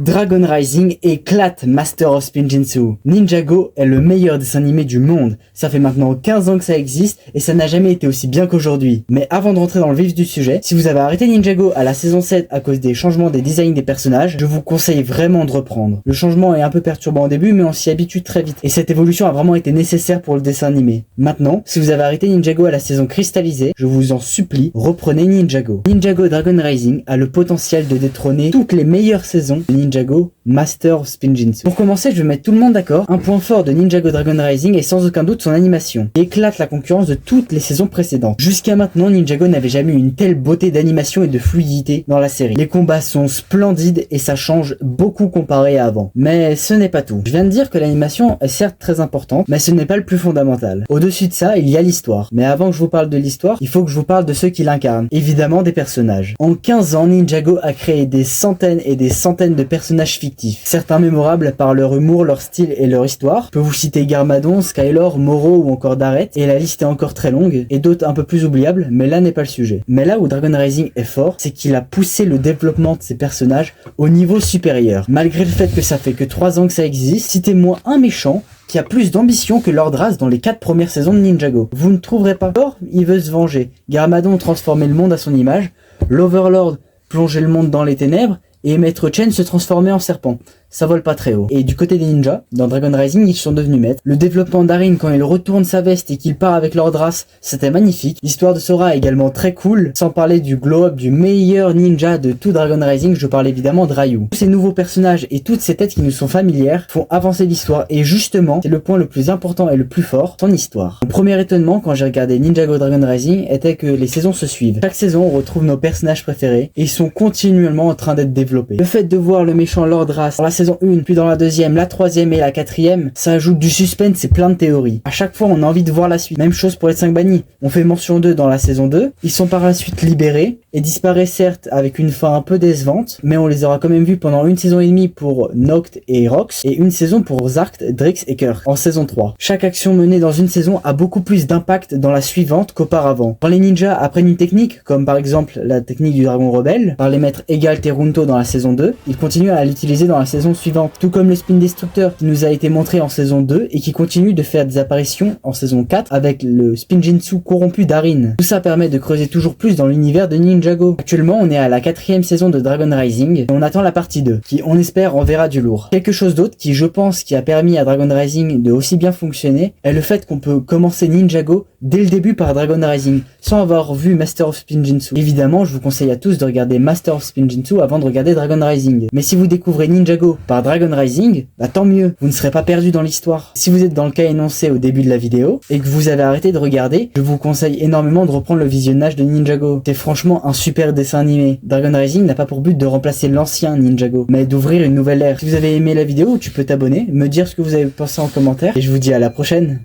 Dragon Rising éclate Master of Spinjitzu. Ninjago est le meilleur dessin animé du monde. Ça fait maintenant 15 ans que ça existe et ça n'a jamais été aussi bien qu'aujourd'hui. Mais avant de rentrer dans le vif du sujet, si vous avez arrêté Ninjago à la saison 7 à cause des changements des designs des personnages, je vous conseille vraiment de reprendre. Le changement est un peu perturbant au début mais on s'y habitue très vite et cette évolution a vraiment été nécessaire pour le dessin animé. Maintenant, si vous avez arrêté Ninjago à la saison cristallisée, je vous en supplie, reprenez Ninjago. Ninjago Dragon Rising a le potentiel de détrôner toutes les meilleures saisons de Ninjago Master of Spinjitzu. Pour commencer, je vais mettre tout le monde d'accord. Un point fort de Ninjago Dragon Rising est sans aucun doute son animation. Il éclate la concurrence de toutes les saisons précédentes. Jusqu'à maintenant, Ninjago n'avait jamais eu une telle beauté d'animation et de fluidité dans la série. Les combats sont splendides et ça change beaucoup comparé à avant. Mais ce n'est pas tout. Je viens de dire que l'animation est certes très importante, mais ce n'est pas le plus fondamental. Au-dessus de ça, il y a l'histoire. Mais avant que je vous parle de l'histoire, il faut que je vous parle de ceux qui l'incarnent. Évidemment des personnages. En 15 ans, Ninjago a créé des centaines et des centaines de personnages fictifs. Certains mémorables par leur humour, leur style et leur histoire. Je peux vous citer Garmadon, Skylor, Moro ou encore Darret. Et la liste est encore très longue. Et d'autres un peu plus oubliables, mais là n'est pas le sujet. Mais là où Dragon Rising est fort, c'est qu'il a poussé le développement de ses personnages au niveau supérieur. Malgré le fait que ça fait que 3 ans que ça existe, citez-moi un méchant qui a plus d'ambition que Lord Ras dans les 4 premières saisons de Ninjago. Vous ne trouverez pas? Thor, il veut se venger. Garmadon transformer le monde à son image. L'Overlord plonger le monde dans les ténèbres. Et Maître Chen se transformer en serpent. Ça vole pas très haut. Et du côté des ninjas, dans Dragon Rising, ils sont devenus maîtres. Le développement d'Arin quand il retourne sa veste et qu'il part avec Lord Ras, c'était magnifique. L'histoire de Sora est également très cool. Sans parler du glow-up du meilleur ninja de tout Dragon Rising, je parle évidemment de Ryu. Tous ces nouveaux personnages et toutes ces têtes qui nous sont familières font avancer l'histoire. Et justement, c'est le point le plus important et le plus fort, son histoire. Mon premier étonnement quand j'ai regardé Ninjago Dragon Rising était que les saisons se suivent. Chaque saison, on retrouve nos personnages préférés et ils sont continuellement en train d'être développés. Le fait de voir le méchant Lord Ras dans la saison 1, puis dans la deuxième, la troisième et la quatrième, ça ajoute du suspense et plein de théories. À chaque fois, on a envie de voir la suite. Même chose pour les 5 bannis. On fait mention d'eux dans la saison 2. Ils sont par la suite libérés et disparaissent certes avec une fin un peu décevante, mais on les aura quand même vus pendant une saison et demie pour Noct et Rox et une saison pour Zarkt, Drix et Kirk en saison 3. Chaque action menée dans une saison a beaucoup plus d'impact dans la suivante qu'auparavant. Quand les ninjas apprennent une technique, comme par exemple la technique du dragon rebelle, par les maîtres Egal Terunto dans la saison 2, ils continuent à l'utiliser dans la saison suivante. Tout comme le Spin Destructor qui nous a été montré en saison 2 et qui continue de faire des apparitions en saison 4 avec le Spinjitzu corrompu d'Arin. Tout ça permet de creuser toujours plus dans l'univers de Ninjago. Actuellement, on est à la 4e saison de Dragon Rising et on attend la partie 2 qui, on espère, enverra du lourd. Quelque chose d'autre qui, je pense, qui a permis à Dragon Rising de aussi bien fonctionner est le fait qu'on peut commencer Ninjago dès le début par Dragon Rising sans avoir vu Master of Spinjitzu. Évidemment, je vous conseille à tous de regarder Master of Spinjitzu avant de regarder Dragon Rising. Mais si vous découvrez Ninjago par Dragon Rising, bah tant mieux, vous ne serez pas perdu dans l'histoire. Si vous êtes dans le cas énoncé au début de la vidéo et que vous avez arrêté de regarder, je vous conseille énormément de reprendre le visionnage de Ninjago. C'est franchement un super dessin animé. Dragon Rising n'a pas pour but de remplacer l'ancien Ninjago, mais d'ouvrir une nouvelle ère. Si vous avez aimé la vidéo, tu peux t'abonner, me dire ce que vous avez pensé en commentaire et je vous dis à la prochaine.